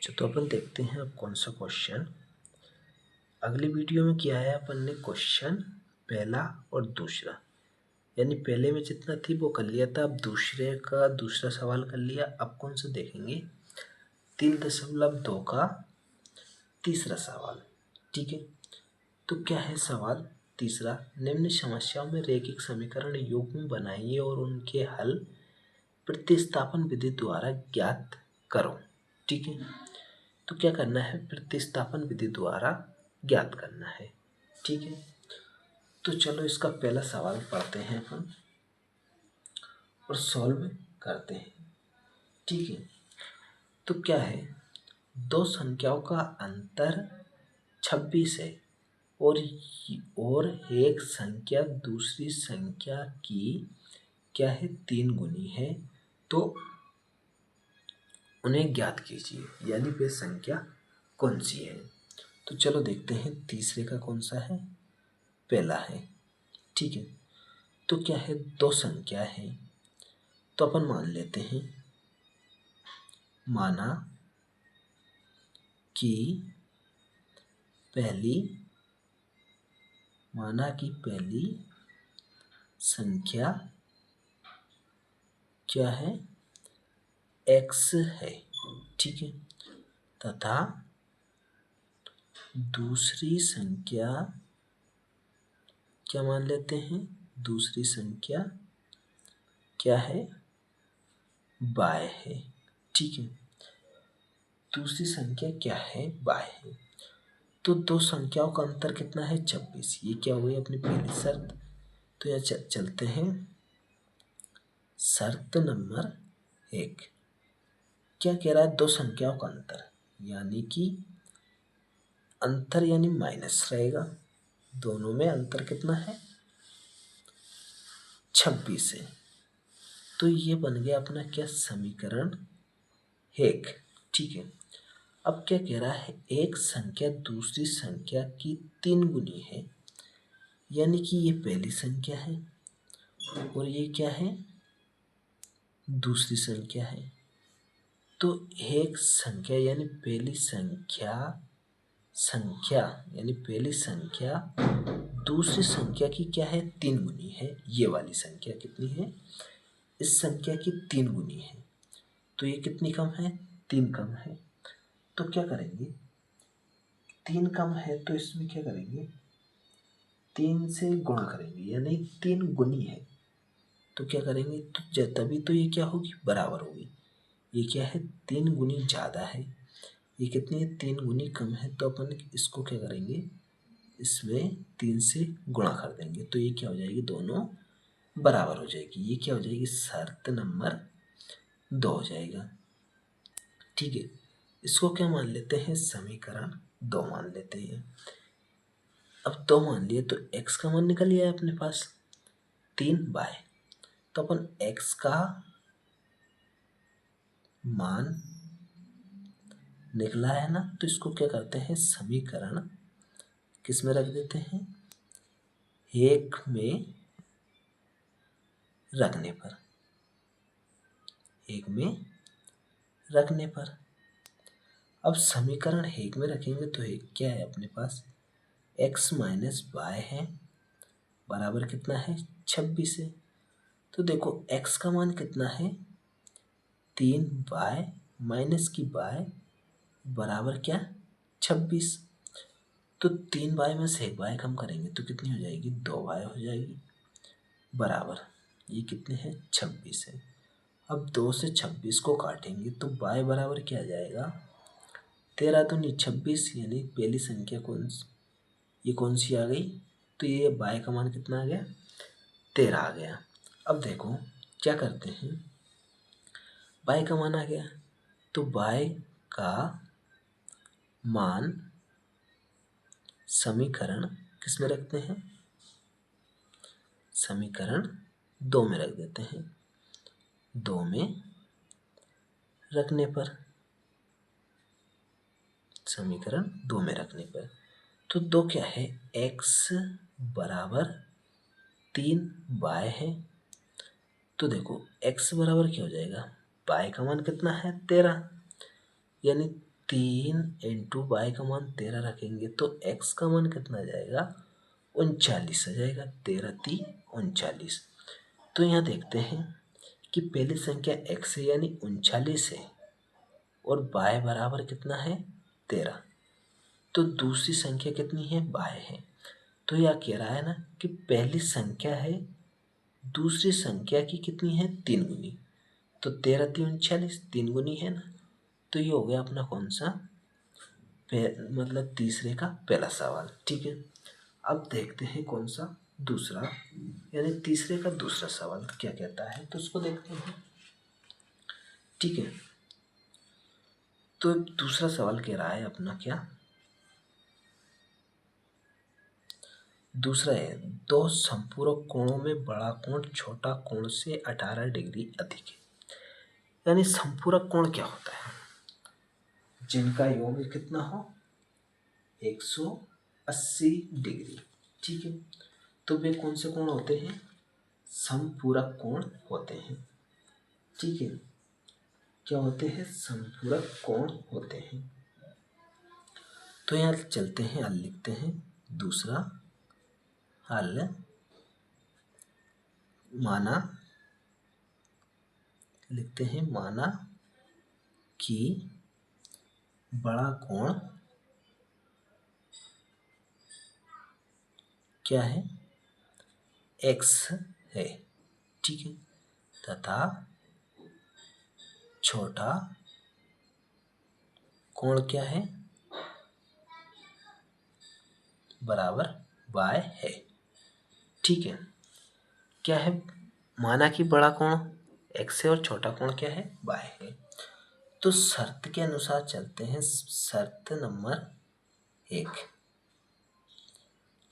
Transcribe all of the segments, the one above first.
बच्चों, तो अपन देखते हैं अब कौन सा क्वेश्चन। अगली वीडियो में किया है अपन ने क्वेश्चन पहला और दूसरा, यानी पहले में जितना थी वो कर लिया था, अब दूसरे का दूसरा सवाल कर लिया। अब कौन सा देखेंगे, 3.2 का तीसरा सवाल। ठीक है, तो क्या है सवाल तीसरा, निम्न समस्याओं में रैखिक समीकरण युग्म बनाइए और उनके हल प्रतिस्थापन विधि द्वारा ज्ञात करो। ठीक है, तो क्या करना है, प्रतिस्थापन विधि द्वारा ज्ञात करना है। ठीक है, तो चलो इसका पहला सवाल पढ़ते हैं अपन और सॉल्व करते हैं। ठीक है, तो क्या है, दो संख्याओं का अंतर 26 है और एक संख्या दूसरी संख्या की क्या है 3 गुनी है, तो उन्हें ज्ञात कीजिए, यानी वे संख्या कौन सी है। तो चलो देखते हैं तीसरे का कौन सा है, पहला है। ठीक है, तो क्या है, दो संख्या है, तो अपन मान लेते हैं, माना कि पहली संख्या क्या है, x है। ठीक है, तथा दूसरी संख्या क्या मान लेते हैं, दूसरी संख्या क्या है, y है। ठीक है, दूसरी संख्या क्या है, y है। तो दो संख्याओं का अंतर कितना है, 26। ये क्या हुई अपनी पहली शर्त। तो यह चलते हैं शर्त नंबर 1। क्या कह रहा है, दो संख्याओं का अंतर, यानी कि अंतर यानी माइनस रहेगा, दोनों में अंतर कितना है, 26 है। तो ये बन गया अपना क्या, समीकरण 1। ठीक है, अब क्या कह रहा है, एक संख्या दूसरी संख्या की 3 गुनी है, यानी कि ये पहली संख्या है और ये क्या है, दूसरी संख्या है। तो एक संख्या यानी पहली संख्या यानी पहली संख्या दूसरी संख्या की क्या है, 3 गुनी है। ये वाली संख्या कितनी है, इस संख्या की 3 गुनी है। तो ये कितनी कम है, 3 कम है। तो क्या करेंगे, 3 कम है तो इसमें क्या करेंगे, 3 से गुणा करेंगे, यानी 3 गुनी है। तो क्या करेंगे, तो तभी तो ये क्या होगी, बराबर होगी। ये क्या है, 3 गुनी ज़्यादा है, ये कितनी है, 3 गुनी कम है। तो अपन इसको क्या करेंगे, इसमें 3 से गुणा कर देंगे, तो ये क्या हो जाएगी, दोनों बराबर हो जाएगी। ये क्या हो जाएगी, शर्त नंबर 2 हो जाएगा। ठीक है, इसको क्या मान लेते हैं, समीकरण 2 मान लेते हैं। अब 2 मान लिए तो x का मान निकल गया है अपने पास 3y। तो अपन x का मान निकला है ना, तो इसको क्या करते हैं, समीकरण किस में रख देते हैं, 1 में रखने पर, 1 में रखने पर। अब समीकरण 1 में रखेंगे तो एक क्या है अपने पास, x माइनस वाई है, बराबर कितना है, 26 है। तो देखो x का मान कितना है, 3y माइनस की y बराबर क्या, 26। तो 3y में से 1y कम करेंगे तो कितनी हो जाएगी, 2y हो जाएगी, बराबर ये कितने हैं, 26 है। अब 2 से 26 को काटेंगे तो y बराबर क्या आ जाएगा, 13 दूनी 26, यानी पहली संख्या ये कौन सी आ गई, तो ये y का मान कितना आ गया, 13 आ गया। अब देखो क्या करते हैं, y का मान आ गया, तो y का मान समीकरण किस में रखते हैं, समीकरण 2 में रख देते हैं। 2 में रखने पर, समीकरण 2 में रखने पर, तो 2 क्या है, x बराबर 3y है। तो देखो x बराबर क्या हो जाएगा, y का मान कितना है, 13, यानी 3 इंटू वाई का मान 13 रखेंगे तो x का मान कितना आ जाएगा, 39 आ जाएगा। 13×3 = 39। तो यहाँ देखते हैं कि पहली संख्या x है यानी 39 है और y बराबर कितना है, 13। तो दूसरी संख्या कितनी है, y है। तो यह कह रहा है ना कि पहली संख्या है दूसरी संख्या की कितनी है, 3 गुनी। तो 13×3 = 39, 3 गुनी है ना। तो ये हो गया अपना कौन सा, मतलब तीसरे का पहला सवाल। ठीक है, अब देखते हैं कौन सा दूसरा, यानी तीसरे का दूसरा सवाल क्या कहता है, तो उसको देखते हैं। ठीक है, तो दूसरा सवाल कह रहा है अपना क्या, दूसरा है, दो संपूरक कोणों में बड़ा कोण छोटा कोण से 18 डिग्री अधिक है। यानी संपूरक कोण क्या होता है, जिनका योग कितना हो, 180 डिग्री। ठीक है, तो वे कौन से कोण होते हैं, समपूरक कोण होते हैं। ठीक है, क्या होते हैं, समपूरक कोण होते हैं। तो यहाँ चलते हैं, हल लिखते हैं। दूसरा हल, माना, लिखते हैं माना कि बड़ा कोण क्या है, x है। ठीक है, तथा छोटा कोण क्या है, बराबर y है। ठीक है, क्या है, माना कि बड़ा कोण x है और छोटा कोण क्या है, y है। तो शर्त के अनुसार चलते हैं। शर्त नंबर 1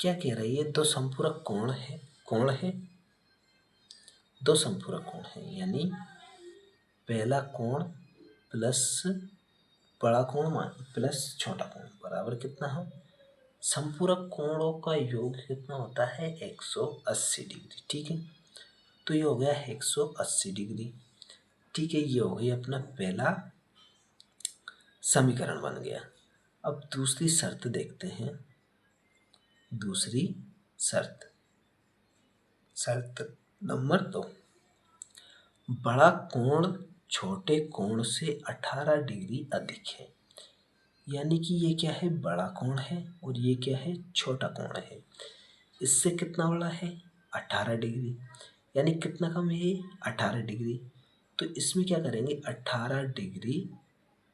क्या कह रही है, दो संपूरक कोण है, दो संपूरक कोण है, यानी पहला कोण प्लस बड़ा कोण प्लस छोटा कोण बराबर कितना हो, संपूरक कोणों का योग कितना होता है, 180 डिग्री। ठीक है, तो ये हो गया 180 डिग्री। ठीक है, ये हो गई अपना पहला समीकरण बन गया। अब दूसरी शर्त देखते हैं। दूसरी शर्त, शर्त नंबर 2, बड़ा कोण छोटे कोण से 18 डिग्री अधिक है। यानी कि ये क्या है, बड़ा कोण है और ये क्या है, छोटा कोण है। इससे कितना बड़ा है, 18 डिग्री। यानी कितना कम है, 18 डिग्री। तो इसमें क्या करेंगे, 18 डिग्री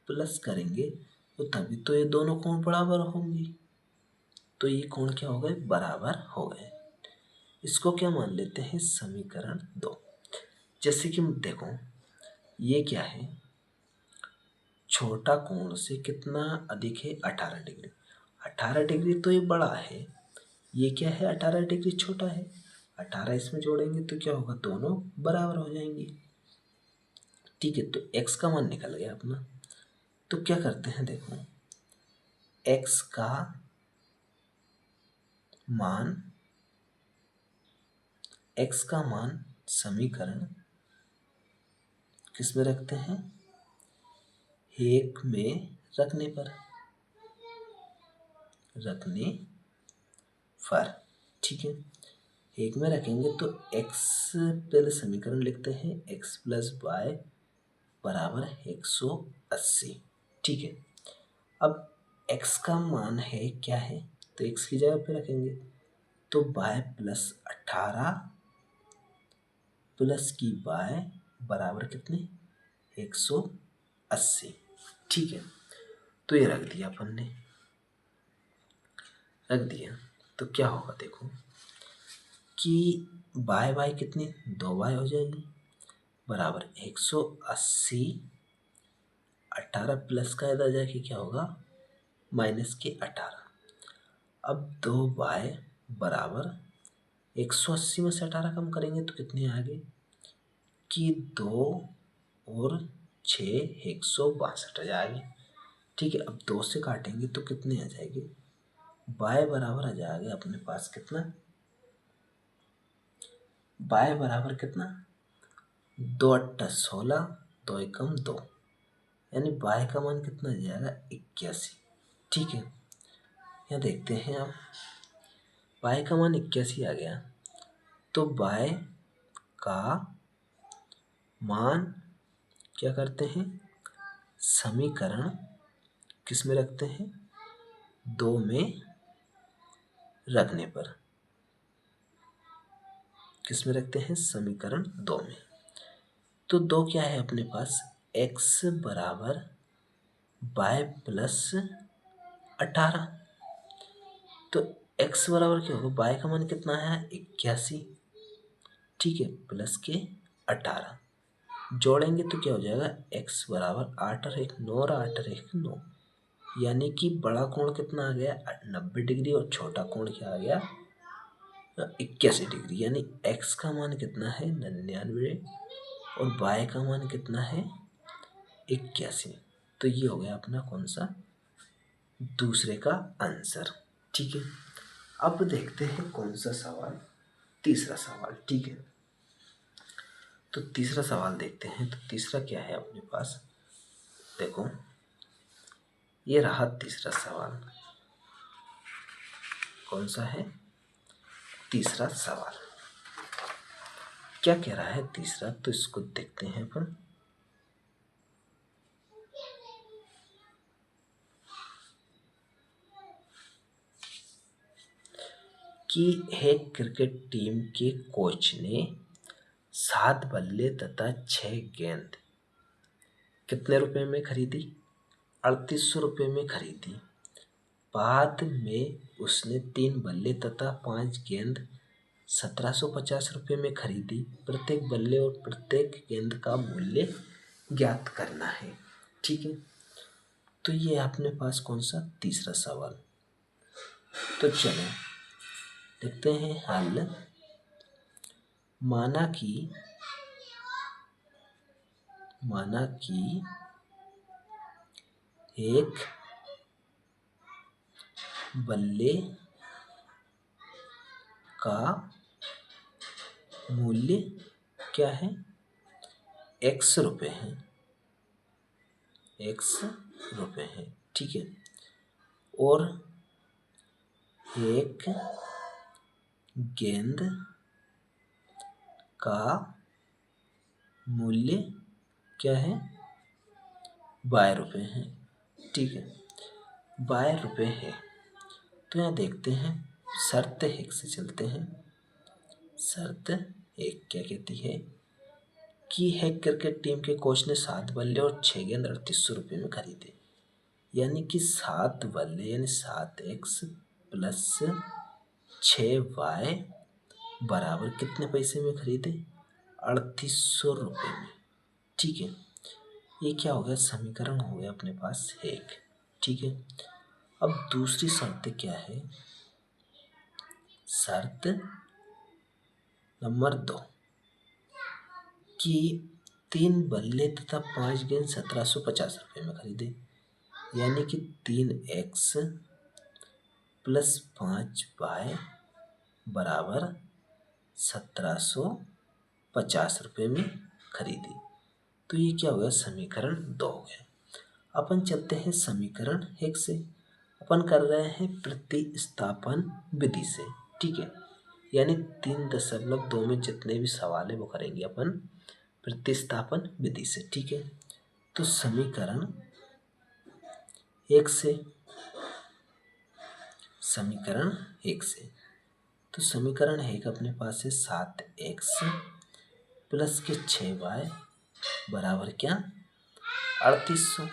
प्लस करेंगे तो तभी तो ये दोनों कोण बराबर होंगे। तो ये कोण क्या हो गए, बराबर हो गए। इसको क्या मान लेते हैं, समीकरण 2। जैसे कि देखो, ये क्या है, छोटा कोण से कितना अधिक है, 18 डिग्री। 18 डिग्री तो ये बड़ा है, ये क्या है, 18 डिग्री छोटा है। 18 इसमें जोड़ेंगे तो क्या होगा, दोनों बराबर हो जाएंगे। ठीक है, तो x का मान निकल गया अपना। तो क्या करते हैं, देखो x का मान, x का मान समीकरण किस में रखते हैं, 1 में रखने पर, ठीक है, 1 में रखेंगे तो x, पहले समीकरण लिखते हैं, x प्लस वाई बराबर 180। ठीक है, अब x का मान है क्या है, तो x की जगह पे रखेंगे तो y प्लस 18 प्लस की y बराबर कितने, 180। ठीक है, तो ये रख दिया अपन ने, रख दिया। तो क्या होगा, देखो कि बाय बाय कितनी, 2y हो जाएगी बराबर 180। 18 प्लस का इधर जाके क्या होगा, माइनस के 18। अब 2y बराबर 180 में से 18 कम करेंगे तो कितने आ गए कि 2 और 6 162 आ जाएगी। ठीक है, अब 2 से काटेंगे तो कितने आ जाएंगे, y बराबर आ जाएगा अपने पास कितना, y बराबर कितना, 2 8 16, 2 एकम 2, यानी y का मान कितना आ जाएगा 81। ठीक है, यहाँ देखते हैं अब y का मान 81 आ गया तो y का मान क्या करते हैं, समीकरण किस में रखते हैं, 2 में रखने पर, किस में रखते हैं, समीकरण 2 में। तो 2 क्या है अपने पास, x बराबर y प्लस 18। तो x बराबर क्या होगा, y का मान कितना है 81, ठीक है, प्लस के 18 जोड़ेंगे तो क्या हो जाएगा, x बराबर 8 और 1 9 और 8 और 1 9, यानी कि बड़ा कोण कितना आ गया 90 डिग्री और छोटा कोण क्या आ गया 81 डिग्री। यानी x का मान कितना है 99 और y का मान कितना है 81। तो ये हो गया अपना कौन सा, दूसरे का आंसर। ठीक है, अब देखते हैं कौन सा सवाल, तीसरा सवाल। ठीक है, तो तीसरा सवाल देखते हैं। तो तीसरा क्या है अपने पास, देखो ये रहा तीसरा सवाल। कौन सा है तीसरा सवाल, क्या कह रहा है तीसरा, तो इसको देखते हैं अपन। कि एक क्रिकेट टीम के कोच ने 7 बल्ले तथा 6 गेंद कितने रुपए में खरीदी, 3800 रुपये में खरीदी। बाद में उसने 3 बल्ले तथा 5 गेंद 1750 रुपये में खरीदी। प्रत्येक बल्ले और प्रत्येक गेंद का मूल्य ज्ञात करना है। ठीक है, तो ये अपने पास कौन सा तीसरा सवाल। तो चलो देखते हैं हल। माना कि एक बल्ले का मूल्य क्या है, x रुपये है, x रुपये है। ठीक है, और एक गेंद का मूल्य क्या है, 22 रुपये है। ठीक है, 22 रुपये है। तो यहाँ देखते हैं शर्त 1 से चलते हैं। शर्त 1 क्या कहती है कि है क्रिकेट टीम के कोच ने 7 बल्ले और 6 गेंद 3800 रुपये में खरीदे। यानी कि 7 बल्ले यानी 7x प्लस 6y बराबर कितने पैसे में खरीदे, 3800 रुपये में। ठीक है, ये क्या हो गया, समीकरण हो गया अपने पास 1। ठीक है, अब दूसरी शर्त क्या है, शर्त नंबर 2 कि 3 बल्ले तथा 5 गेंद 1750 रुपये में खरीदे। यानी कि 3x प्लस 5y बराबर 1750 रुपये में खरीदी। तो ये क्या हो गया, समीकरण 2 हो गया। अपन चलते हैं समीकरण 1 से। अपन कर रहे हैं प्रतिस्थापन विधि से। ठीक है, यानी 3.2 में जितने भी सवाल है वो करेंगे अपन प्रतिस्थापन विधि से। ठीक है, तो समीकरण 1 से, समीकरण 1 से, तो समीकरण 1 अपने पास है 7x प्लस के 6y बराबर क्या, 3800।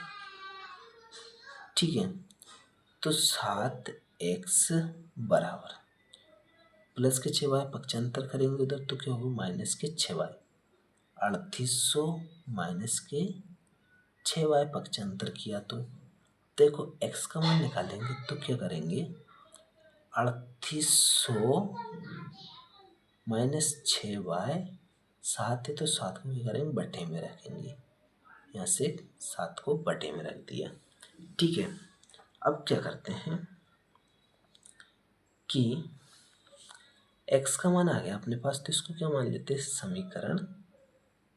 ठीक है, तो 7x बराबर प्लस के 6y पक्षांतर करेंगे उधर तो क्या होगा, माइनस के 6y। 3800 माइनस के 6y पक्षांतर किया तो देखो x का मान निकालेंगे तो क्या करेंगे, 3800 माइनस 6y, 7 है तो 7 को क्या करेंगे, बटे में रखेंगे। यहाँ से 7 को बटे में रख दिया। ठीक है, अब क्या करते हैं कि x का मान आ गया अपने पास, तो इसको क्या मान लेते हैं, समीकरण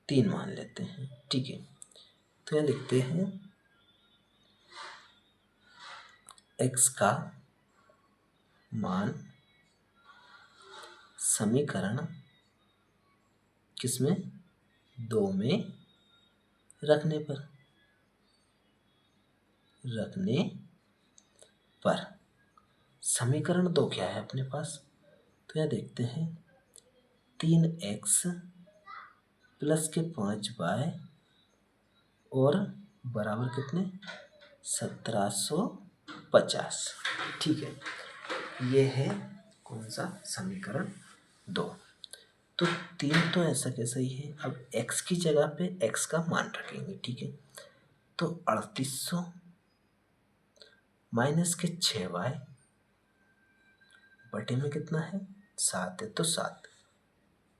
3 मान लेते हैं। ठीक है, तो यहाँ लिखते हैं x का मान समीकरण किसमें 2 में रखने पर समीकरण 2 क्या है अपने पास, तो यह देखते हैं 3x प्लस के 5y और बराबर कितने 1750। ठीक है, ये है कौन सा समीकरण 2। तो 3 तो ऐसा कैसा ही है। अब x की जगह पे x का मान रखेंगे। ठीक है, तो 3800 माइनस के 6y बटे में कितना है 7 है, तो 7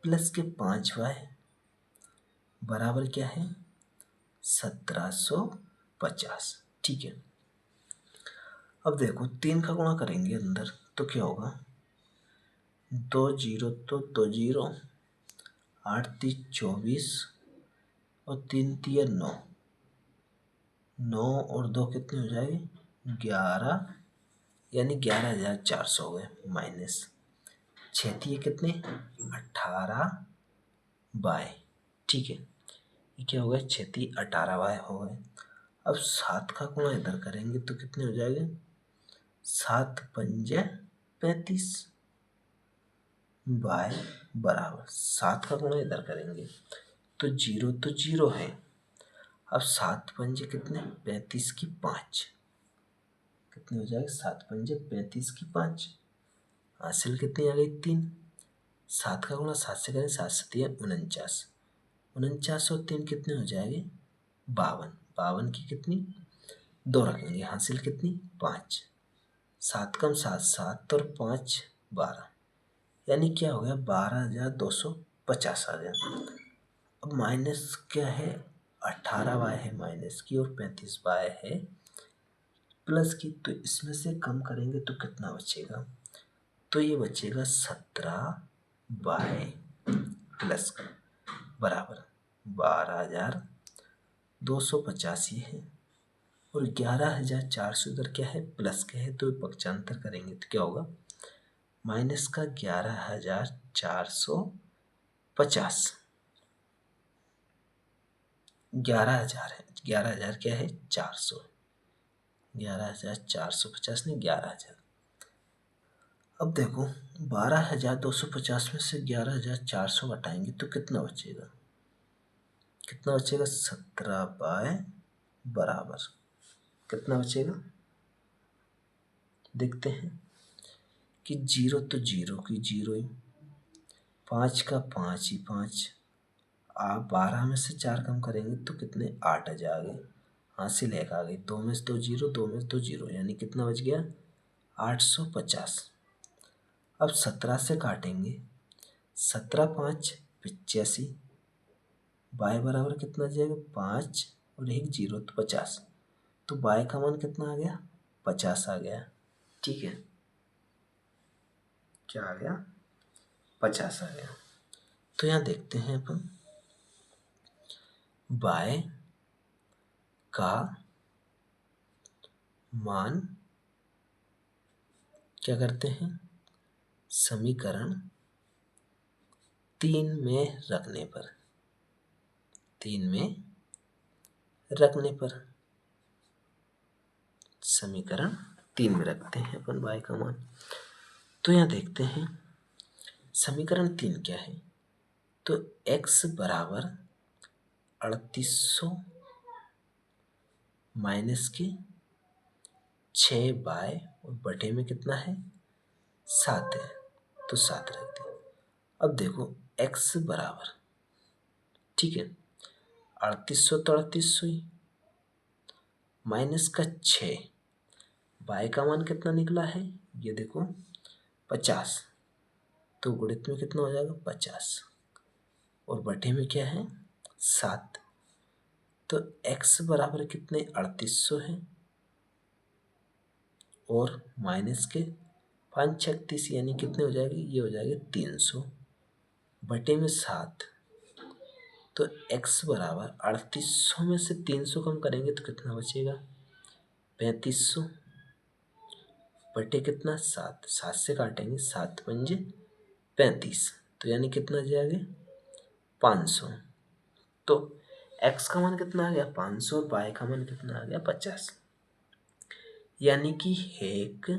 प्लस के 5y बराबर क्या है 1750। ठीक है, अब देखो 3 का गुणा करेंगे अंदर तो क्या होगा 2 जीरो तो 2 जीरो, 8 3 24 और 3 3 9, 9 और 2 कितने हो जाएंगे 11, यानी 11,400 हो गए माइनस 6 थी कितने 18 बाय। ठीक है, ये क्या हो गया 6 थी 18 बाय हो गए। अब 7 का गुणा इधर करेंगे तो कितने हो जाएंगे 7 पंजे 35 बाय बराबर 7 का गुणा इधर करेंगे तो जीरो है। अब 7 पंजे कितने 35 की 5, कितने हो जाएगा 7 पंजे 35 की 5, हासिल कितनी आ गई 3। 7 का गुणा 7 से करें 7 7 49, 49 और 3 कितने हो जाएंगे 52, 52 की कितनी 2 रखेंगे, हासिल कितनी 5। 7 कम 7 7 और 5 12, यानी क्या हो गया 12,250 आ गया। अब माइनस क्या है 18 बाय है माइनस की और 35 बाय है प्लस की, तो इसमें से कम करेंगे तो कितना बचेगा, तो ये बचेगा 17 बाय प्लस का बराबर 12,250 ये है और 11,400 इधर क्या है प्लस के है, तो पक्षांतर करेंगे तो क्या होगा माइनस का 11,450, 11,000 है, 11,000 क्या है 400, 11,450 नहीं 11,000। अब देखो 12,250 में से 11,400 घटाएंगे तो कितना बचेगा 17 बाय बराबर कितना बचेगा, देखते हैं कि जीरो तो जीरो की जीरो ही, 5 का 5 ही 5, आप 12 में से 4 कम करेंगे तो कितने 8 आ जाएंगे, हासिल 1 आ गई, 2 में से 2 जीरो, 2 में से 2 जीरो, यानी कितना बच गया 850। अब 17 से काटेंगे 17 5 85, बाय बराबर कितना जाएगा 5 और 1 जीरो तो 50, तो बाय का मान कितना आ गया 50 आ गया। ठीक है, क्या आ गया 50 आ गया। तो यहाँ देखते हैं अपन बाय का मान क्या करते हैं समीकरण 3 में रखने पर, 3 में रखने पर समीकरण 3 में रखते हैं अपन बाय का मान। तो यहाँ देखते हैं समीकरण 3 क्या है, तो x बराबर 3800 माइनस के 6 बाय और बटे में कितना है 7 है, तो 7 रख दिया। अब देखो x बराबर, ठीक है 3800 तो 3800 ही माइनस का 6, बाय का मान कितना निकला है ये देखो 50, तो गुणित में कितना हो जाएगा 50 और बटे में क्या है 7, तो x बराबर कितने 3800 है और माइनस के 5 36, यानी कितने हो जाएंगे ये हो जाएगा 300 बटे में 7, तो x बराबर 3800 में से 300 कम करेंगे तो कितना बचेगा 3500, बटे कितना 7, 7 से काटेंगे 7 पंजे 35, तो यानी कितना जाएगा 500। तो x का मान कितना आ गया 500 और y का मान कितना आ गया 50। यानी कि एक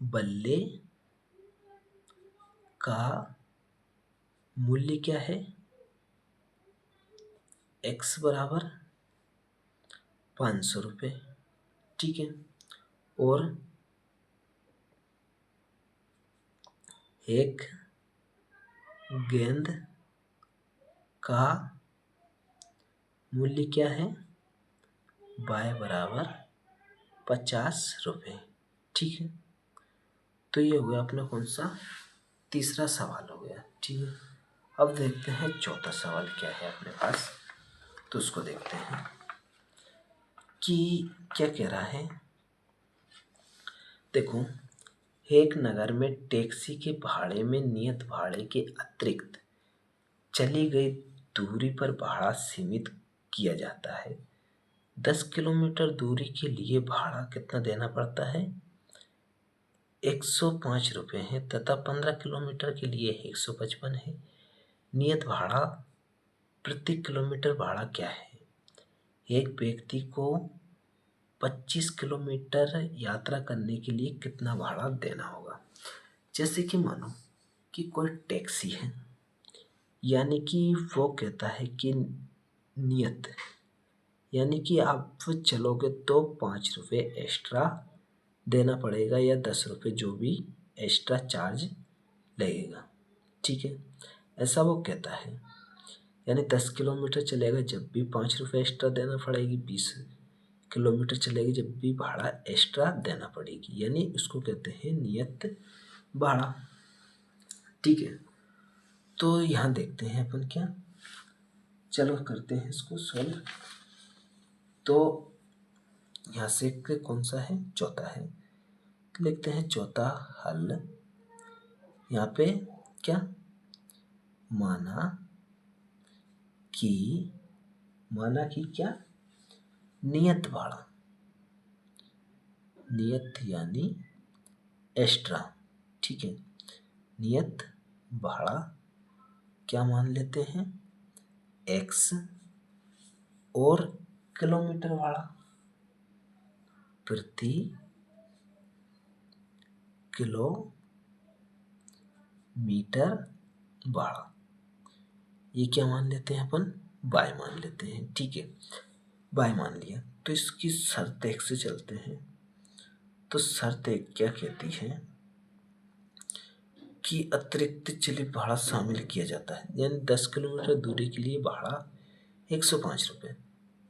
बल्ले का मूल्य क्या है, x बराबर 500 रुपये, ठीक है। और एक गेंद का मूल्य क्या है, y बराबर 50 रुपये, ठीक है। तो ये हो गया अपना कौन सा तीसरा सवाल हो गया, ठीक है। अब देखते हैं चौथा सवाल क्या है अपने पास, तो उसको देखते हैं कि क्या कह रहा है। देखो, एक नगर में टैक्सी के भाड़े में नियत भाड़े के अतिरिक्त चली गई दूरी पर भाड़ा सीमित किया जाता है। 10 किलोमीटर दूरी के लिए भाड़ा कितना देना पड़ता है, 105 रुपये है, तथा 15 किलोमीटर के लिए 155 है। नियत भाड़ा प्रति किलोमीटर भाड़ा क्या है। एक व्यक्ति को 25 किलोमीटर यात्रा करने के लिए कितना भाड़ा देना होगा। जैसे कि मानो कि कोई टैक्सी है, यानी कि वो कहता है कि नियत, यानी कि आप चलोगे तो 5 रुपये एक्स्ट्रा देना पड़ेगा या 10 रुपये जो भी एक्स्ट्रा चार्ज लगेगा, ठीक है, ऐसा वो कहता है। यानी 10 किलोमीटर चलेगा जब भी 5 रुपये एक्स्ट्रा देना पड़ेगी, 20 किलोमीटर चलेगी जब भी भाड़ा एक्स्ट्रा देना पड़ेगी, यानी उसको कहते हैं नियत भाड़ा, ठीक है। तो यहाँ देखते हैं अपन क्या, चलो करते हैं इसको सॉल्व। तो यहाँ से कौन सा है, चौथा है, लिखते हैं चौथा हल। यहाँ पे क्या, माना कि क्या, नियत भाड़ा, नियत यानी एक्स्ट्रा, ठीक है। नियत भाड़ा क्या मान लेते हैं, x, और किलोमीटर भाड़ा प्रति किलोमीटर भाड़ा, ये क्या मान लेते हैं अपन, y मान लेते हैं, ठीक है। y मान लिया तो इसकी शर्त एक से चलते हैं। तो शर्त एक क्या कहती है कि अतिरिक्त चलित भाड़ा शामिल किया जाता है, यानी 10 किलोमीटर दूरी के लिए भाड़ा 105 रुपये,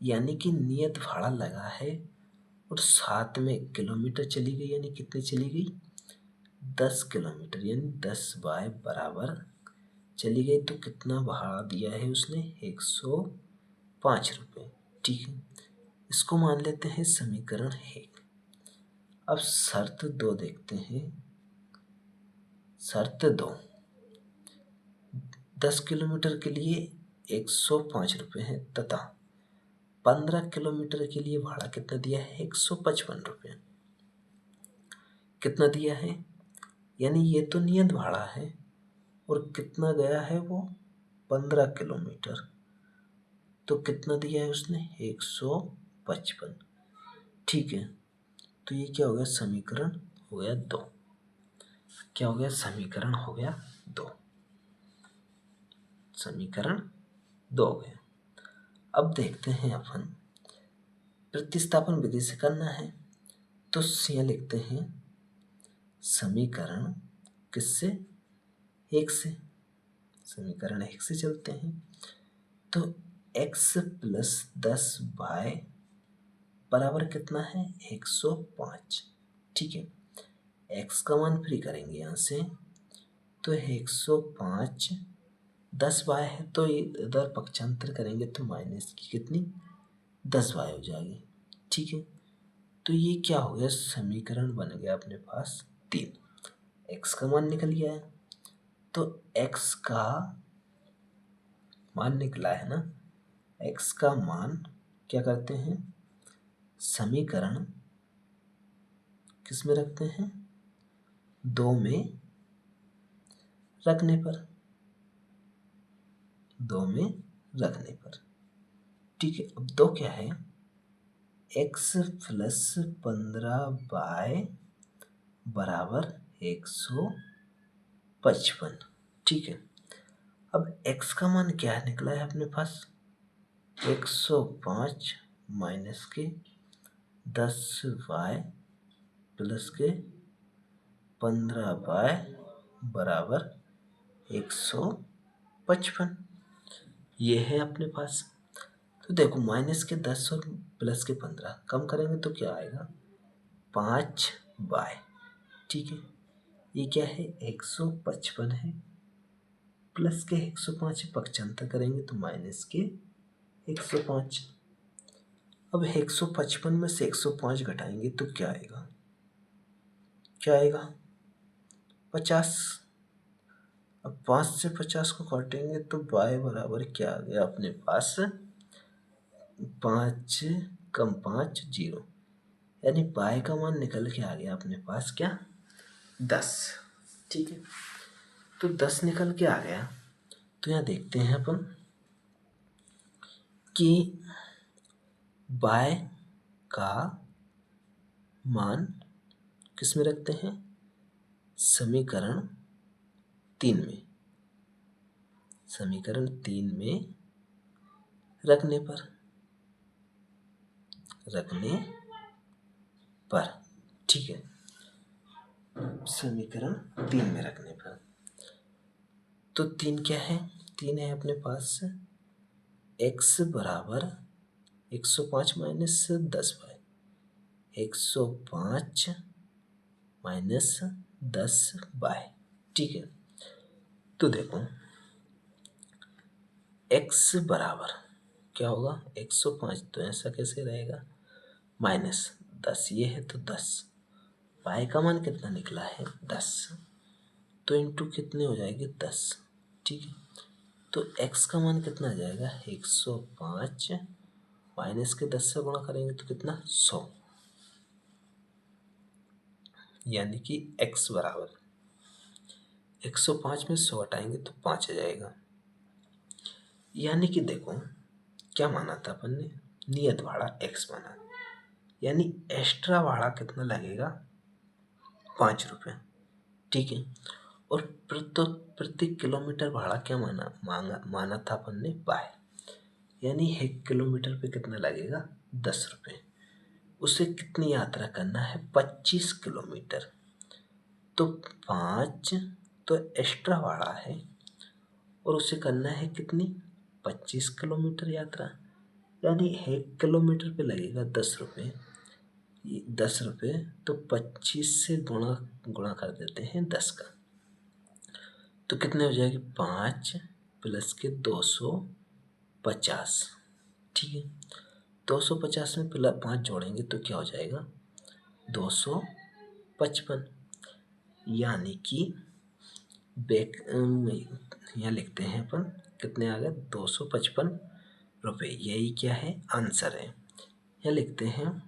यानी कि नियत भाड़ा लगा है और साथ में किलोमीटर चली गई, यानी कितनी चली गई 10 किलोमीटर, यानी 10 बाय बराबर चली गई, तो कितना भाड़ा दिया है उसने 105 रुपये, ठीक है। इसको मान लेते हैं समीकरण 1। अब शर्त 2 देखते हैं। शर्त 2, 10 किलोमीटर के लिए 105 रुपये है तथा 15 किलोमीटर के लिए भाड़ा कितना दिया है 155 रुपये, कितना दिया है, यानी ये तो नियत भाड़ा है और कितना गया है वो 15 किलोमीटर, तो कितना दिया है उसने 155, ठीक है। तो ये क्या हो गया, समीकरण हो गया 2, क्या हो गया, समीकरण हो गया 2, समीकरण 2 हो गया। अब देखते हैं अपन प्रतिस्थापन विधि से करना है, तो यहाँ लिखते हैं समीकरण किससे, 1 से, समीकरण 1 से चलते हैं। तो x प्लस 10y बराबर कितना है 105, ठीक है। x का मान फ्री करेंगे यहाँ से, तो 105, 10y है तो इधर पक्षांतर करेंगे तो माइनस की कितनी 10y हो जाएगी, ठीक है। तो ये क्या हो गया, समीकरण बन गया अपने पास 3, x का मान निकल गया है। तो x का मान निकला है ना, x का मान क्या करते हैं, समीकरण किस में रखते हैं, 2 में रखने पर, 2 में रखने पर। ठीक है, अब 2 क्या है, x प्लस 15y बराबर 155। ठीक है, अब x का मान क्या निकला है अपने पास, 105 माइनस के 10y प्लस के 15y बराबर 155, ये है अपने पास। तो देखो माइनस के 10 और प्लस के 15 कम करेंगे तो क्या आएगा, 5y। ठीक है, ये क्या है, 155 है, प्लस के 105 पक्षांतर करेंगे तो माइनस के 105। अब 155 में से 105 घटाएंगे तो क्या आएगा, क्या आएगा, 50। अब 5 से 50 को काटेंगे तो y बराबर क्या आ गया अपने पास, 5 कम 5 0, यानी y का मान निकल के आ गया अपने पास क्या, 10। ठीक है, तो 10 निकल के आ गया। तो यहाँ देखते हैं अपन कि y का मान किस में रखते हैं, समीकरण 3 में, समीकरण 3 में रखने पर, रखने पर। ठीक है, समीकरण 3 में रखने पर। तो 3 क्या है, 3 है अपने पास x बराबर 105 माइनस 10y, 105 माइनस 10y। ठीक है, तो देखो x बराबर क्या होगा, 105, तो ऐसा कैसे रहेगा, माइनस 10, ये है तो 10, y का मान कितना निकला है 10, तो इंटू कितने हो जाएगी 10। ठीक है, तो x का मान कितना आ जाएगा, 105 माइनस के 10 से गुणा करेंगे तो कितना, 100, यानी कि x बराबर 105 में 100 हटाएंगे तो 5 आ जाएगा। यानी कि देखो क्या माना था अपन ने, नियत भाड़ा x माना, यानी एक्स्ट्रा भाड़ा कितना लगेगा, 5 रुपये। ठीक है, और प्रति किलोमीटर भाड़ा क्या माना था अपन ने, बाय, यानी 1 किलोमीटर पे कितना लगेगा, 10 रुपये। उसे कितनी यात्रा करना है, 25 किलोमीटर। तो 5 तो एक्स्ट्रा भाड़ा है और उसे करना है कितनी, 25 किलोमीटर यात्रा, यानी 1 किलोमीटर पे लगेगा 10 रुपये। 10 रुपये तो 25 से गुणा कर देते हैं 10 का, तो कितने हो जाएगी, 5 प्लस के 250। ठीक है, 250 में 5 जोड़ेंगे तो क्या हो जाएगा, 255, यानी कि यहाँ लिखते हैं अपन कितने आ गए, 255 रुपये, यही क्या है, आंसर है। यहाँ लिखते हैं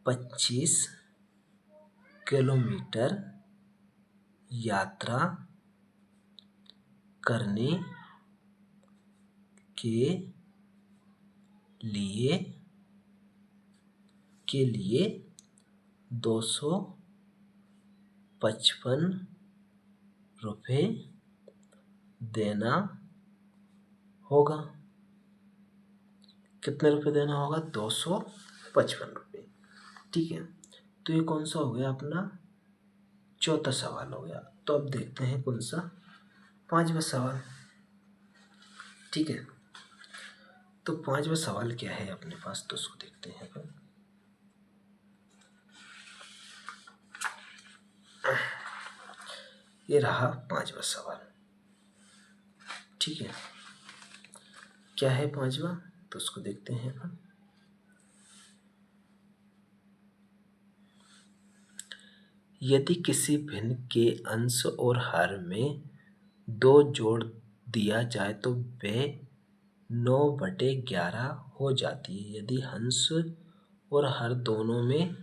25 किलोमीटर यात्रा करने के लिए 255 रुपये देना होगा। कितने रुपये देना होगा, 255 रुपये। ठीक है, तो ये कौन सा हो गया अपना, चौथा सवाल हो गया। तो अब देखते हैं कौन सा, 5वां सवाल। ठीक है, तो 5वां सवाल क्या है अपने पास, तो उसको देखते हैं अपन। ये रहा 5वां सवाल। ठीक है, क्या है 5वां, तो उसको देखते हैं अपन। यदि किसी भिन्न के अंश और हर में 2 जोड़ दिया जाए तो वे 9/11 हो जाती है। यदि अंश और हर दोनों में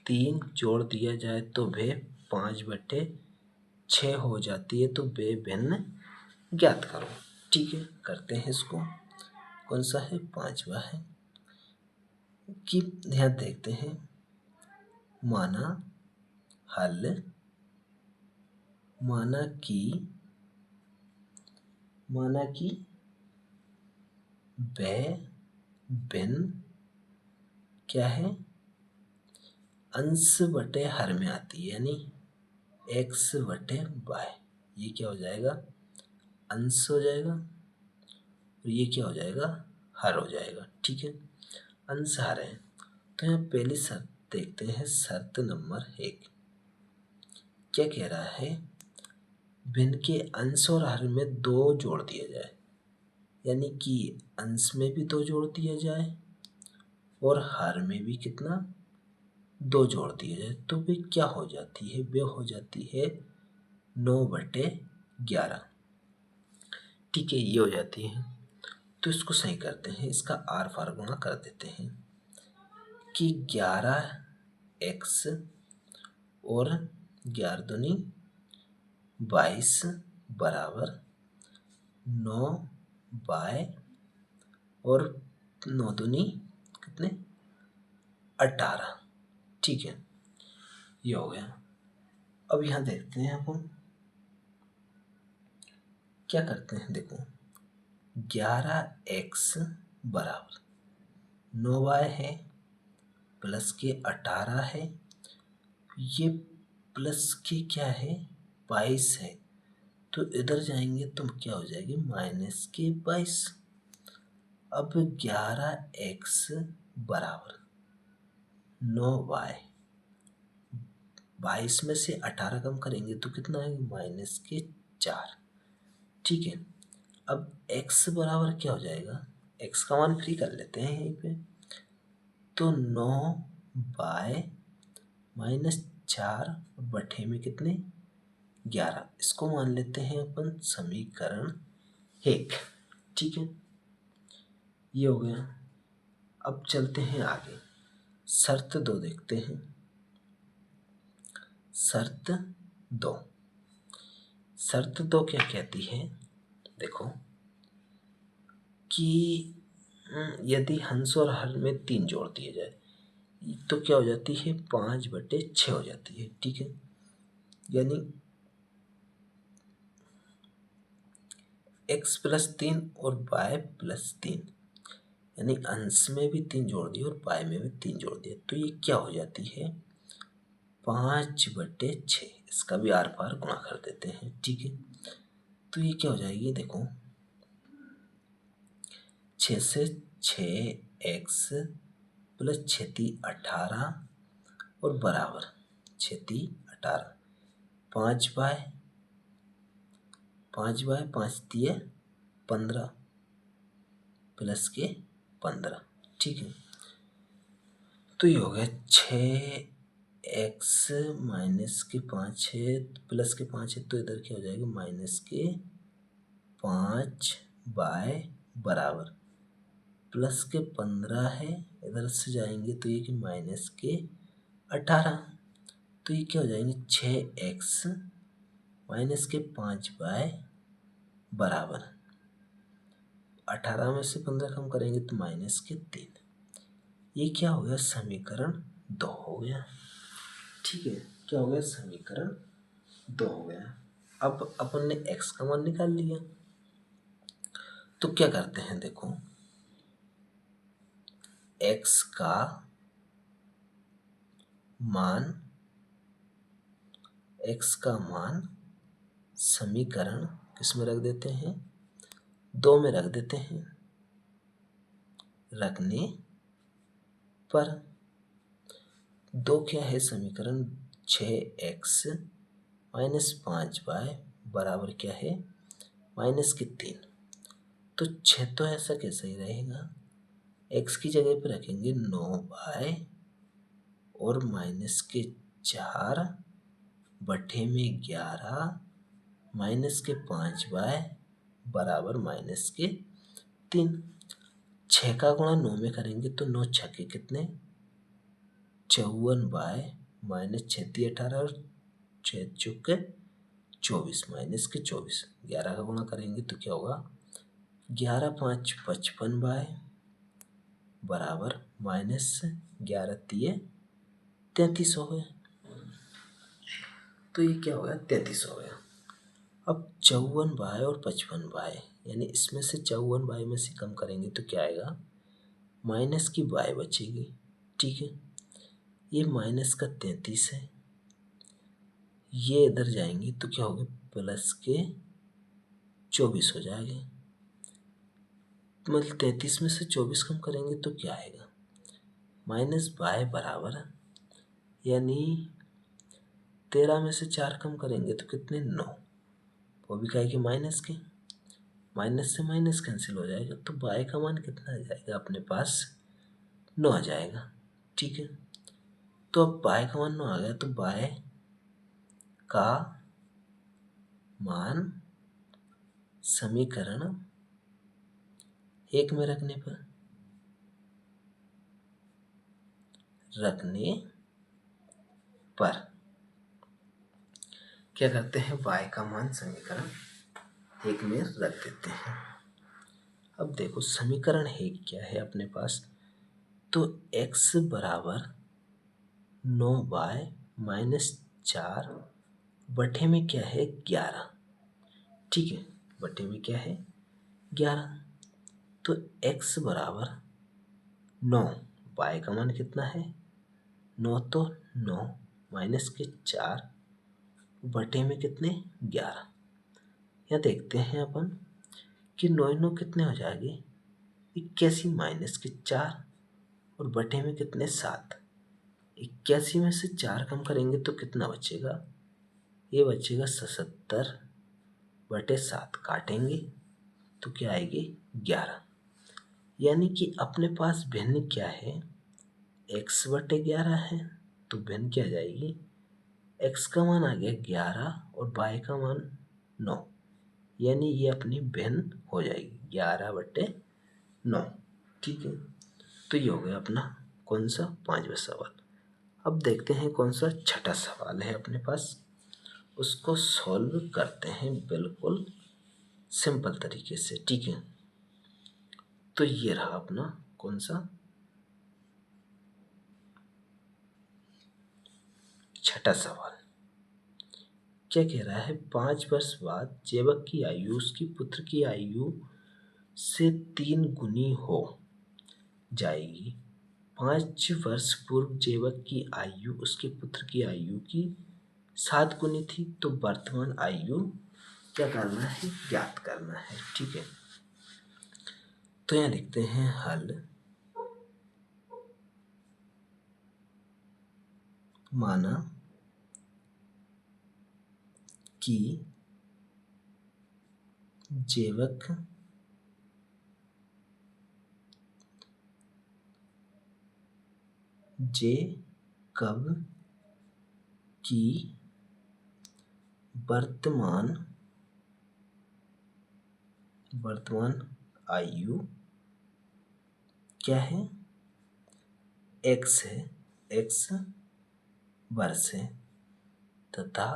3 जोड़ दिया जाए तो वे 5/6 हो जाती है, तो वे भिन्न ज्ञात करो। ठीक है, करते हैं इसको। कौन सा है? 5वां है। कि ध्यान देखते हैं, माना हल, माना कि वह भिन्न क्या है? अंश बटे हर में आती है, यानी x/y। ये क्या हो जाएगा? अंश हो जाएगा, और ये क्या हो जाएगा? हर हो जाएगा। ठीक है, अंश हर है। तो यहाँ पहली शर्त देखते हैं, शर्त नंबर 1 क्या कह रहा है? भिन्न के अंश और हर में 2 जोड़ दिया जाए, यानी कि अंश में भी 2 जोड़ दिया जाए और हर में भी कितना? 2 जोड़ दिया जाए, तो वे क्या हो जाती है? वे हो जाती है 9/11। ठीक है, ये हो जाती है। तो इसको सही करते हैं, इसका आर फार गुणा कर देते हैं कि 11x और 11 दूनी 22 बराबर 9y और 9 दूनी कितने? 18। ठीक है, ये हो गया। अब यहाँ देखते हैं अपन क्या करते हैं। देखो, 11x बराबर 9y है, प्लस के 18 है, ये प्लस के क्या है? 22 है। तो इधर जाएंगे तो क्या हो जाएगी? माइनस के 22। अब 11x बराबर 9y, 22 में से 18 कम करेंगे तो कितना आएगा? माइनस के 4। ठीक है, अब x बराबर क्या हो जाएगा? x का मान फ्री कर लेते हैं यहीं पे। तो 9/-4 बटे में कितने? 11। इसको मान लेते हैं अपन समीकरण 1। ठीक है, ये हो गया। अब चलते हैं आगे, शर्त 2 देखते हैं। शर्त 2 क्या कहती है? देखो कि यदि हंस और हर में 3 जोड़ दिए जाए तो क्या हो जाती है? 5/6 हो जाती है। ठीक है, यानी x + 3 और y + 3, यानी अंश में भी 3 जोड़ दिए और y में भी 3 जोड़ दिए, तो ये क्या हो जाती है? 5/6। इसका भी आर पार गुणा कर देते हैं। ठीक है, तो ये क्या हो जाएगी? देखो, 6 से 6x + 6 18 और बराबर 6 18, 5/5 दिए 15 प्लस के 15। ठीक है, तो ये हो गया 6x - के 5 है, प्लस के 5 है, तो इधर क्या हो जाएगा? माइनस के 5/, बराबर प्लस के 15 है, इधर से जाएंगे तो ये कि माइनस के 18। तो ये क्या हो जाएंगे? 6x - के 5/, बराबर 18 में से 15 कम करेंगे तो माइनस के 3। ये क्या हो गया? समीकरण 2 हो गया। ठीक है, क्या हो गया? समीकरण 2 हो गया। अब अपन ने x का मान निकाल लिया, तो क्या करते हैं? देखो, x का मान समीकरण किस में रख देते हैं? 2 में रख देते हैं। रखने पर 2 क्या है? समीकरण 6x - 5y बराबर क्या है? माइनस के 3। तो 6 तो ऐसा कैसे ही रहेगा? x की जगह पे रखेंगे 9y और माइनस के 4 बटे में 11 माइनस के 5y बराबर माइनस के 3। 6 का गुणा 9 में करेंगे तो 9 छक्के कितने? 54 बाय माइनस 36 18 और 6 चौके 24 माइनस के 24, 11 का गुणा करेंगे तो क्या होगा 11 5 55 बाय बराबर माइनस 11 3 33 हो गया। तो ये क्या हो गया 33 हो गया। अब 54 बाय और 55 बाय यानी इसमें से 54 बाय में से कम करेंगे तो क्या आएगा माइनस की बाय बचेगी। ठीक है, ये माइनस का 33 है, ये इधर जाएंगे तो क्या होगा प्लस के 24 हो जाएगा। मतलब 33 में से 24 कम करेंगे तो क्या आएगा माइनस बाय बराबर यानी 13 में से 4 कम करेंगे तो कितने 9, वो भी कहेगी माइनस के, माइनस से माइनस कैंसिल हो जाएगा तो बाय का मान कितना आ जाएगा अपने पास 9 आ जाएगा। ठीक है, तो अब बाय का मान 9 आ गया तो बाय का मान समीकरण 1 में रखने पर क्या करते हैं y का मान समीकरण 1 में रख देते हैं। अब देखो समीकरण 1 क्या है अपने पास, तो x बराबर 9 बाय माइनस 4 बटे में क्या है 11। ठीक है, बटे में क्या है 11, तो x बराबर 9, y का मान कितना है 9, तो 9 माइनस के 4 बटे में कितने 11। यहाँ देखते हैं अपन कि 9 9 कितने हो जाएंगे 81 माइनस के 4 और बटे में कितने 7। 81 में से 4 कम करेंगे तो कितना बचेगा, ये बचेगा 77 बटे 7, काटेंगे तो क्या आएगी 11। यानी कि अपने पास भिन्न क्या है x बटे 11 है, तो भिन्न क्या जाएगी x का मान आ गया 11 और y का मान 9, यानी ये अपनी भिन्न हो जाएगी 11 बटे 9। ठीक है, तो ये हो गया अपना कौन सा 5वां सवाल। अब देखते हैं कौन सा 6ठा सवाल है अपने पास, उसको सॉल्व करते हैं बिल्कुल सिंपल तरीके से। ठीक है, तो ये रहा अपना कौन सा 6ठा सवाल। क्या कह रहा है 5 वर्ष बाद जेवक की आयु उसकी पुत्र की आयु से 3 गुनी हो जाएगी। 5 वर्ष पूर्व जेवक की आयु उसके पुत्र की आयु की 7 गुनी थी, तो वर्तमान आयु क्या करना है ज्ञात करना है। ठीक है, तो यहाँ लिखते हैं हल, माना कि जेवक कब की वर्तमान आयु क्या है x है, x वर्ष है, तथा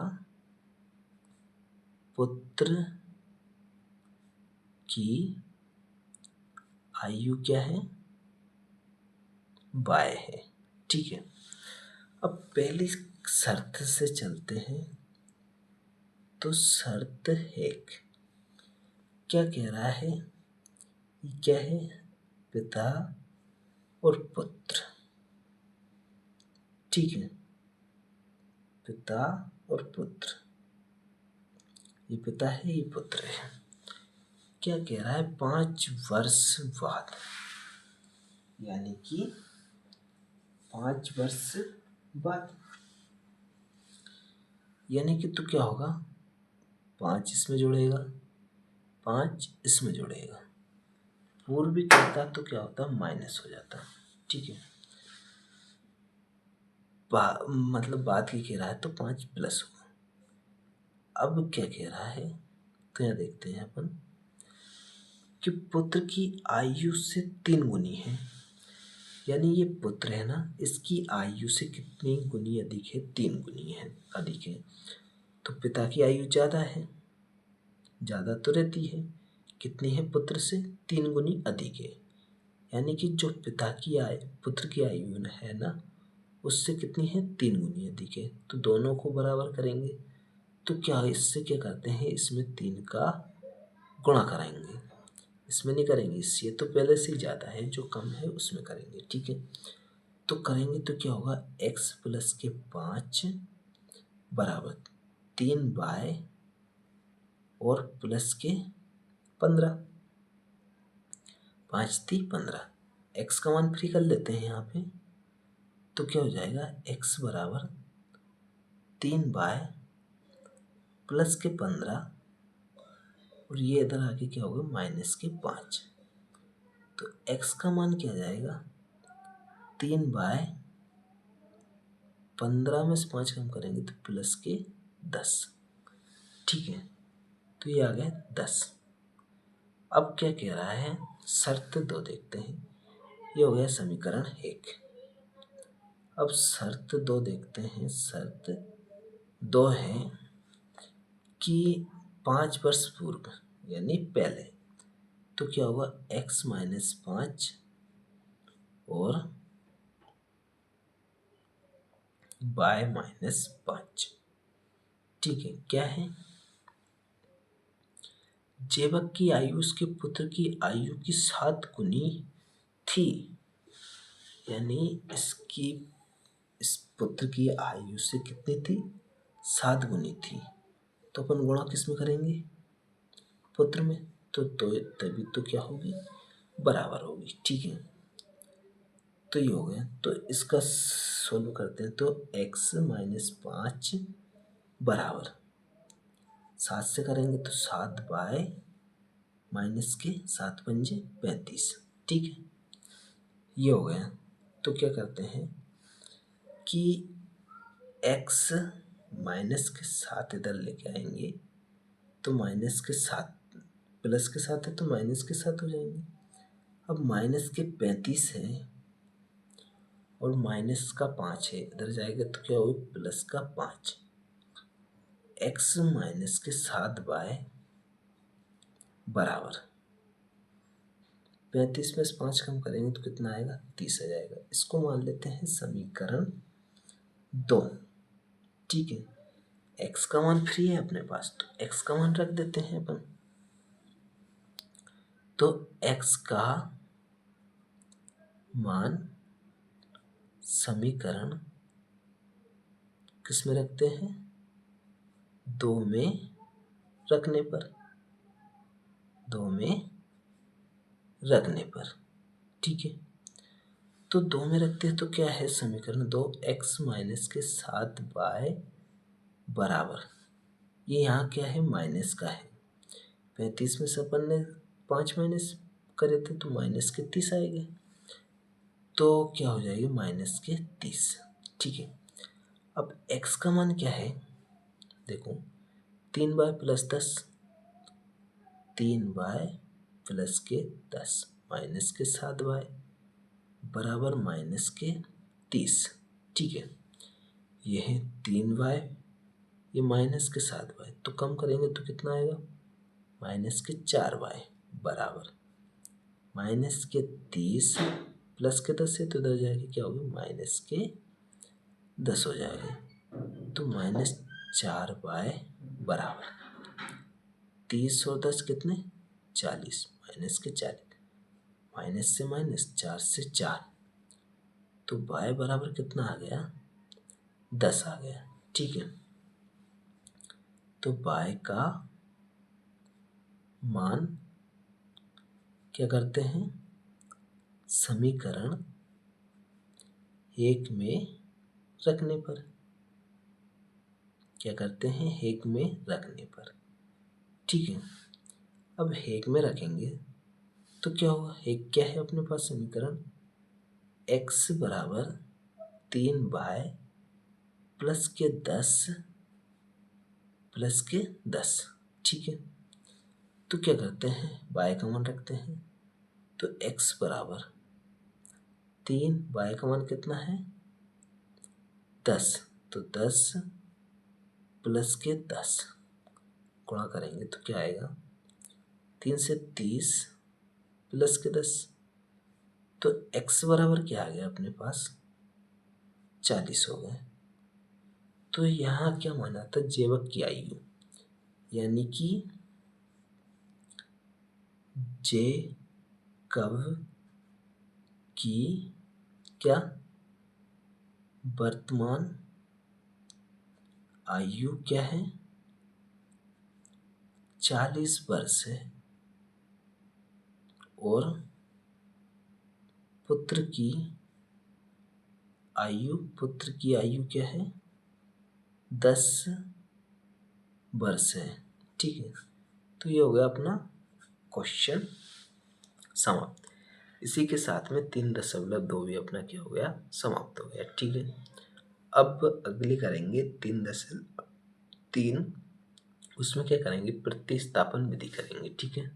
पुत्र की आयु क्या है y है। ठीक है, अब पहली शर्त से चलते हैं, तो शर्त है क्या कह रहा है, क्या है पिता और पुत्र। ठीक है, पिता और पुत्र, ये पिता है ये पुत्र है। क्या कह रहा है 5 वर्ष बाद, यानी कि 5 वर्ष बाद, यानी कि तो क्या होगा 5 इसमें जुड़ेगा 5 इसमें जुड़ेगा, पूर्व भी करता तो क्या होता माइनस हो जाता। ठीक है, मतलब बात की कह रहा है तो 5 प्लस होगा। अब क्या कह रहा है, तो यहाँ देखते हैं अपन कि पुत्र की आयु से 3 गुनी है, यानी ये पुत्र है ना, इसकी आयु से कितनी गुनी अधिक है? 3 गुनी है, अधिक है। तो पिता की आयु ज़्यादा है, ज़्यादा तो रहती है, कितनी है पुत्र से? 3 गुनी अधिक है। यानी कि जो पिता की आयु, पुत्र की आयु है ना, उससे कितनी है? 3 गुनी अधिक है। तो दोनों को बराबर करेंगे तो क्या इससे क्या करते हैं, इसमें 3 का गुणा कराएंगे, इसमें नहीं करेंगे, इससे तो पहले से ही ज़्यादा है, जो कम है उसमें करेंगे। ठीक है, तो करेंगे तो क्या होगा, x प्लस के 5 बराबर 3 और प्लस के 15, 5 × 3 = 15। x का मान फ्री कर लेते हैं यहाँ पे, तो क्या हो जाएगा, x बराबर 3 प्लस के 15 और ये इधर आके क्या होगा, माइनस के 5। तो x का मान क्या आ जाएगा, 3/15 में से 5 कम करेंगे तो प्लस के 10। ठीक है, तो ये आ गया 10। अब क्या कह रहा है, शर्त 2 देखते हैं। ये हो गया समीकरण 1। अब शर्त 2 देखते हैं। शर्त 2 है कि 5 वर्ष पूर्व यानी पहले, तो क्या होगा, x - 5 और y - 5। ठीक है, क्या है, जेबक की आयु उसके पुत्र की आयु की 7 गुनी थी। यानी इस पुत्र की आयु से कितनी थी, 7 गुनी थी। तो अपन गुणा किस में करेंगे, पुत्र में, तो तभी तो क्या होगी, बराबर होगी। ठीक है, तो ये हो गया। तो इसका सोल्व करते हैं, तो x - 5 बराबर 7 से करेंगे तो 7 माइनस के 7 × 5 = 35। ठीक है, ये हो गया। तो क्या करते हैं कि x माइनस के 7 इधर लेके आएंगे, तो माइनस के 7 प्लस के 7 है तो माइनस के 7 हो जाएंगे। अब माइनस के 35 है और माइनस का 5 है, इधर जाएगा तो क्या होगा, प्लस का 5। x माइनस के 7 बराबर 35 में से 5 कम करेंगे तो कितना आएगा, 30 आ जाएगा। इसको मान लेते हैं समीकरण 2। ठीक है, x का मान फ्री है अपने पास, तो x का मान रख देते हैं अपन। तो x का मान समीकरण किस में रखते हैं, 2 में रखने पर, 2 में रखने पर। ठीक है, तो 2 में रखते हैं तो क्या है समीकरण 2, x माइनस के 7 बराबर, ये यहाँ क्या है, माइनस का है। 35 में से अपन ने 5 माइनस करे थे तो माइनस के 30 आएंगे, तो क्या हो जाएगी, माइनस के 30। ठीक है, अब x का मान क्या है, देखो 3 + 10, 3 प्लस के 10 माइनस के 7 बराबर माइनस के 30। ठीक है, ये है 3 ये माइनस के 7 तो कम करेंगे तो कितना आएगा, माइनस के 4 बराबर माइनस के 30 प्लस के 10 है तो इधर जाएगा क्या होगा, माइनस के 10 हो जाएगा। तो -4 बराबर 30 और 10 कितने, 40, माइनस के 40, माइनस से माइनस, 4 से 4, तो y बराबर कितना आ गया, 10 आ गया। ठीक है, तो y का मान क्या करते हैं, समीकरण 1 में रखने पर, क्या करते हैं, 1 में रखने पर। ठीक है, अब 1 में रखेंगे तो क्या होगा, 1 क्या है अपने पास समीकरण, x बराबर 3 प्लस के 10। ठीक है, तो क्या करते हैं, y का मान रखते हैं, तो x बराबर 3, y का मान कितना है 10, तो 10 प्लस के 10 गुणा करेंगे तो क्या आएगा 3 से 30 प्लस के 10, तो x बराबर क्या आ गया अपने पास 40 हो गए। तो यहाँ क्या माना था जेवक की आयु, यानी कि जेकब की क्या वर्तमान आयु क्या है 40 वर्ष है, और पुत्र की आयु क्या है 10 वर्ष है। ठीक है, तो ये हो गया अपना क्वेश्चन समाप्त। इसी के साथ में 3.2 भी अपना क्या हो गया समाप्त हो गया। ठीक है, अब अगली करेंगे 3.3, उसमें क्या करेंगे प्रतिस्थापन विधि करेंगे। ठीक है,